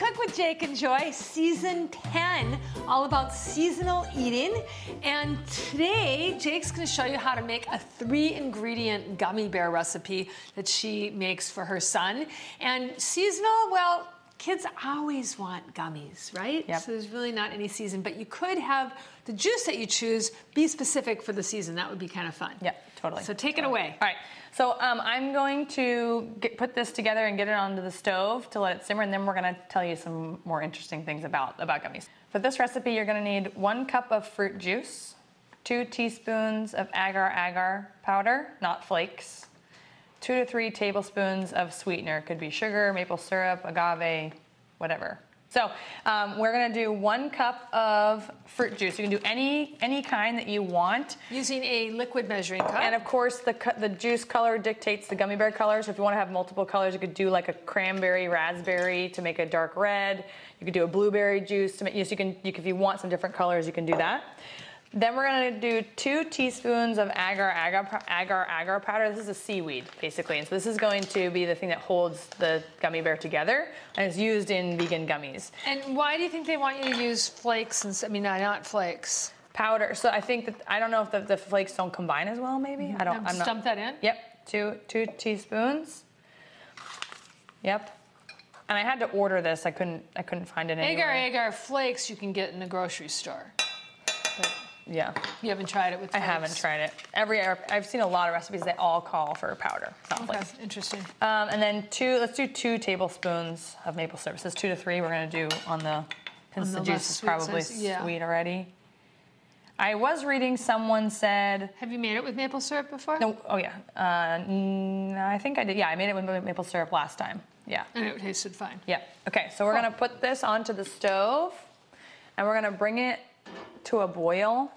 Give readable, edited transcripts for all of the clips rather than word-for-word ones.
Cook with Jake and Joy, season 10, all about seasonal eating. And today, Jake's gonna show you how to make a 3-ingredient gummy bear recipe that she makes for her son. And seasonal, well, kids always want gummies, right? Yep. So there's really not any season, but you could have the juice that you choose be specific for the season. That would be kind of fun. Yeah, totally. So take it away. All right. So I'm going to put this together and get it onto the stove to let it simmer, and then we're going to tell you some more interesting things about gummies. For this recipe, you're going to need 1 cup of fruit juice, 2 teaspoons of agar powder, not flakes, 2 to 3 tablespoons of sweetener. Could be sugar, maple syrup, agave, whatever. So we're gonna do 1 cup of fruit juice. You can do any kind that you want. Using a liquid measuring cup. And of course, the juice color dictates the gummy bear color. So if you want to have multiple colors, you could do like a cranberry, raspberry to make a dark red. You could do a blueberry juice to make. Yes, you can. If you want some different colors, you can do that. Then we're gonna do 2 teaspoons of agar powder. This is a seaweed, basically. And so this is going to be the thing that holds the gummy bear together and is used in vegan gummies. And why do you think they want you to use flakes? Not flakes. Powder. So I think that, I don't know if the flakes don't combine as well, maybe? I'm not. Dump that in? Yep, 2 teaspoons. Yep. And I had to order this. I couldn't find it anywhere. Agar flakes you can get in the grocery store. But yeah. You haven't tried it with flakes? I haven't tried it. I've seen a lot of recipes that all call for powder, not flakes. Interesting. And then let's do 2 tablespoons of maple syrup. So it's 2 to 3 we're gonna do since the juice is probably sweet already. I was reading someone said. Have you made it with maple syrup before? No, oh yeah. I think I did. Yeah, I made it with maple syrup last time. Yeah. And it tasted fine. Yeah. Okay, so we're gonna put this onto the stove and we're gonna bring it to a boil.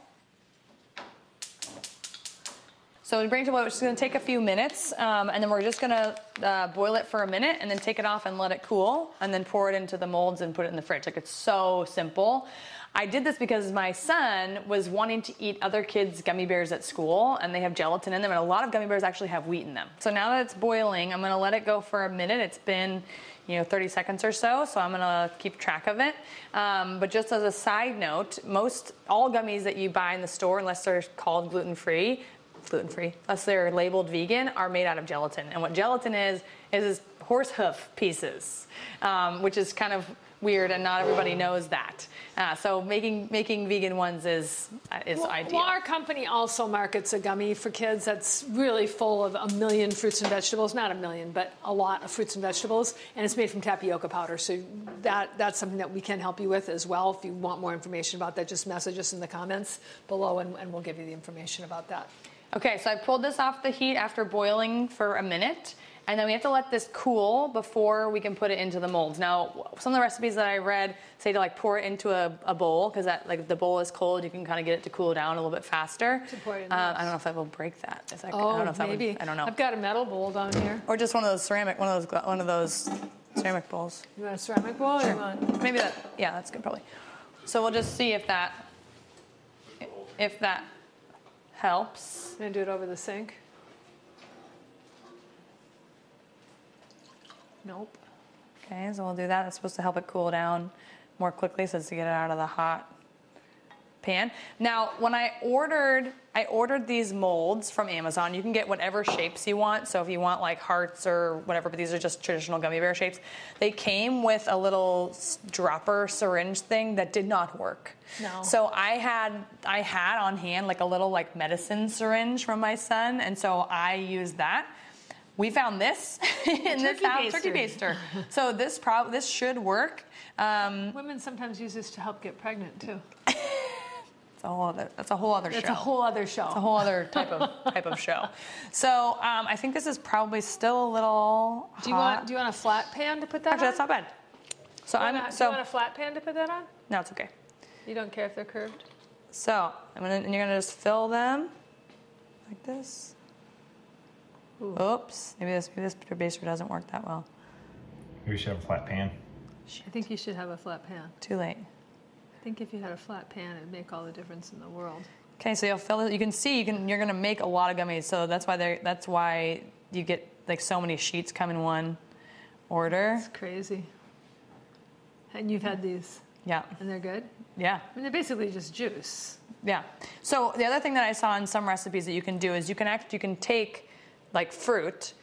So we bring it to a boil, which is going to take a few minutes, and then we're just going to boil it for a minute and then take it off and let it cool, and then pour it into the molds and put it in the fridge. Like, it's so simple. I did this because my son was wanting to eat other kids' gummy bears at school, and they have gelatin in them, and a lot of gummy bears actually have wheat in them. So now that it's boiling, I'm going to let it go for a minute. It's been 30 seconds or so I'm gonna keep track of it. But just as a side note, all gummies that you buy in the store, unless they're called gluten-free, unless they're labeled vegan, are made out of gelatin. And what gelatin is horse hoof pieces, which is kind of weird, and not everybody knows that. So making vegan ones is ideal. Well, our company also markets a gummy for kids that's really full of 1 million fruits and vegetables. Not 1 million, but a lot of fruits and vegetables. And it's made from tapioca powder. So that's something that we can help you with as well. If you want more information about that, just message us in the comments below, and we'll give you the information about that. Okay, so I pulled this off the heat after boiling for a minute. And then we have to let this cool before we can put it into the molds. Now, some of the recipes that I read say to pour it into a bowl, because if the bowl is cold, you can kind of get it to cool down a little bit faster. I don't know if that will break that. I don't know if maybe. I don't know. I've got a metal bowl down here. Or just one of those ceramic bowls. You want a ceramic bowl? Sure. Or you want... Maybe that. Yeah, that's good probably. So we'll just see if that helps. I'm gonna do it over the sink. Nope. Okay, so we'll do that. That's supposed to help it cool down more quickly, so it's to get it out of the hot pan. Now, when I ordered these molds from Amazon. You can get whatever shapes you want. So if you want like hearts or whatever, but these are just traditional gummy bear shapes. They came with a little dropper syringe thing that did not work. No. So I had on hand like a little like medicine syringe from my son, and so I used that. We found this in this house, turkey baster. So this should work. Women sometimes use this to help get pregnant too. That's a whole other show. It's a whole other show. It's a whole other type of show. So I think this is probably still a little hot. Do you want a flat pan to put that Actually, on? that's not bad. So do you want a flat pan to put that on? No, it's okay. You don't care if they're curved? So and you're gonna just fill them like this. Ooh. Oops, maybe this baster doesn't work that well. Maybe we should have a flat pan. I think you should have a flat pan. Too late. I think if you had a flat pan, it'd make all the difference in the world. Okay, so you'll fill it. You can see you're gonna make a lot of gummies, so that's why you get like so many sheets come in one order. It's crazy. And you've had these, Yeah. and they're good? Yeah. I mean, they're basically just juice. Yeah. So the other thing that I saw in some recipes that you can do is you can take like fruit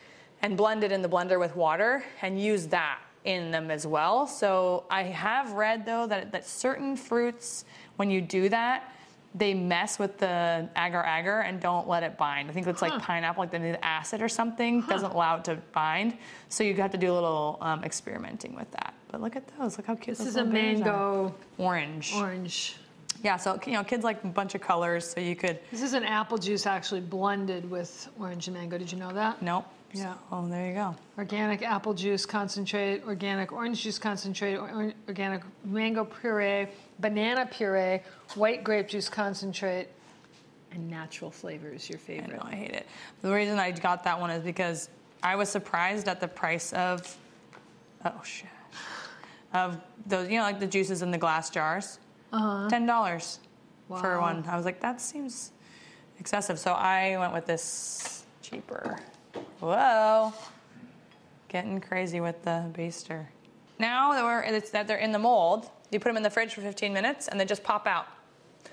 and blend it in the blender with water and use that in them as well. So I have read though that certain fruits, when you do that, they mess with the agar and don't let it bind. I think it's like pineapple, like the acid or something doesn't allow it to bind. So you have to do a little experimenting with that. But look at those, look how cute This those is a little bears are. mango Orange. Yeah, so kids like a bunch of colors, so you could. This is an apple juice actually blended with orange and mango. Did you know that? Nope. Yeah. Oh, there you go. Organic apple juice concentrate, organic orange juice concentrate, organic mango puree, banana puree, white grape juice concentrate, and natural flavors, your I favorite. know, I hate it. The reason I got that one is because I was surprised at the price of, of those, like the juices in the glass jars. $10 for one. I was like, that seems excessive. So I went with this cheaper. Whoa. Getting crazy with the baster. Now that they're in the mold, you put them in the fridge for 15 minutes and they just pop out.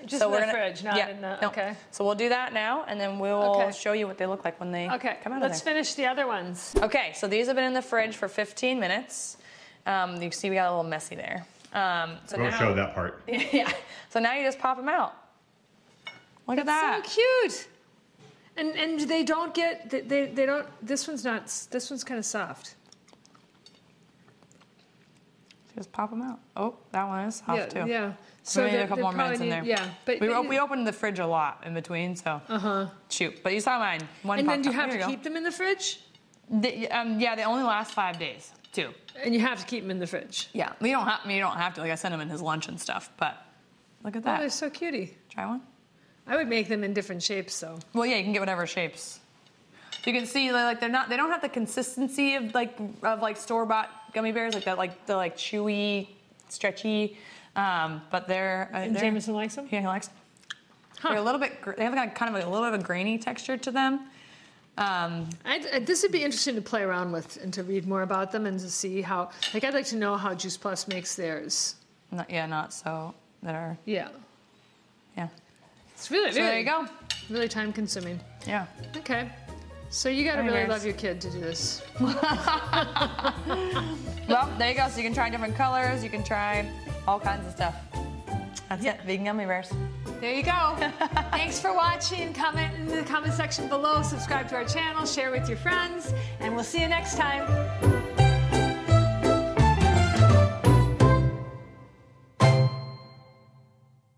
Just in the fridge, not in the, no. okay. So we'll do that now and then we'll show you what they look like when they come out of there. Let's finish the other ones. Okay, so these have been in the fridge for 15 minutes. You can see we got a little messy there. So We'll show that part. Yeah. So now you just pop them out. Look at that. So cute. And they don't get they don't. This one's kind of soft. Just pop them out. Oh, that one is soft too. Yeah. So we need a couple more minutes in there. Yeah, but we opened the fridge a lot in between, so shoot. But you saw mine. One. And then do you popped have out. to keep them in the fridge? Yeah, they only last 5 days too. And you have to keep them in the fridge. Yeah, you don't have to. Like I sent him in his lunch and stuff. But look at that. Oh, they're so cutie. Try one. I would make them in different shapes, though. Well, yeah, you can get whatever shapes. So you can see like they don't have the consistency of like store-bought gummy bears like that, like the chewy, stretchy. But they're. Jameson likes them. Yeah, he likes them. They're a little bit. They have kind of a little bit of a grainy texture to them. This would be interesting to play around with and to read more about them and to see how. Like, I'd like to know how Juice Plus makes theirs. Not so that are. Yeah. Yeah. It's really. So there you go. Really time consuming. Yeah. Okay. So you got to really love your kid to do this. Well, there you go. So you can try different colors. You can try all kinds of stuff. That's it. Vegan gummy bears. There you go. Thanks for watching. Comment in the comment section below. Subscribe to our channel. Share with your friends. And we'll see you next time.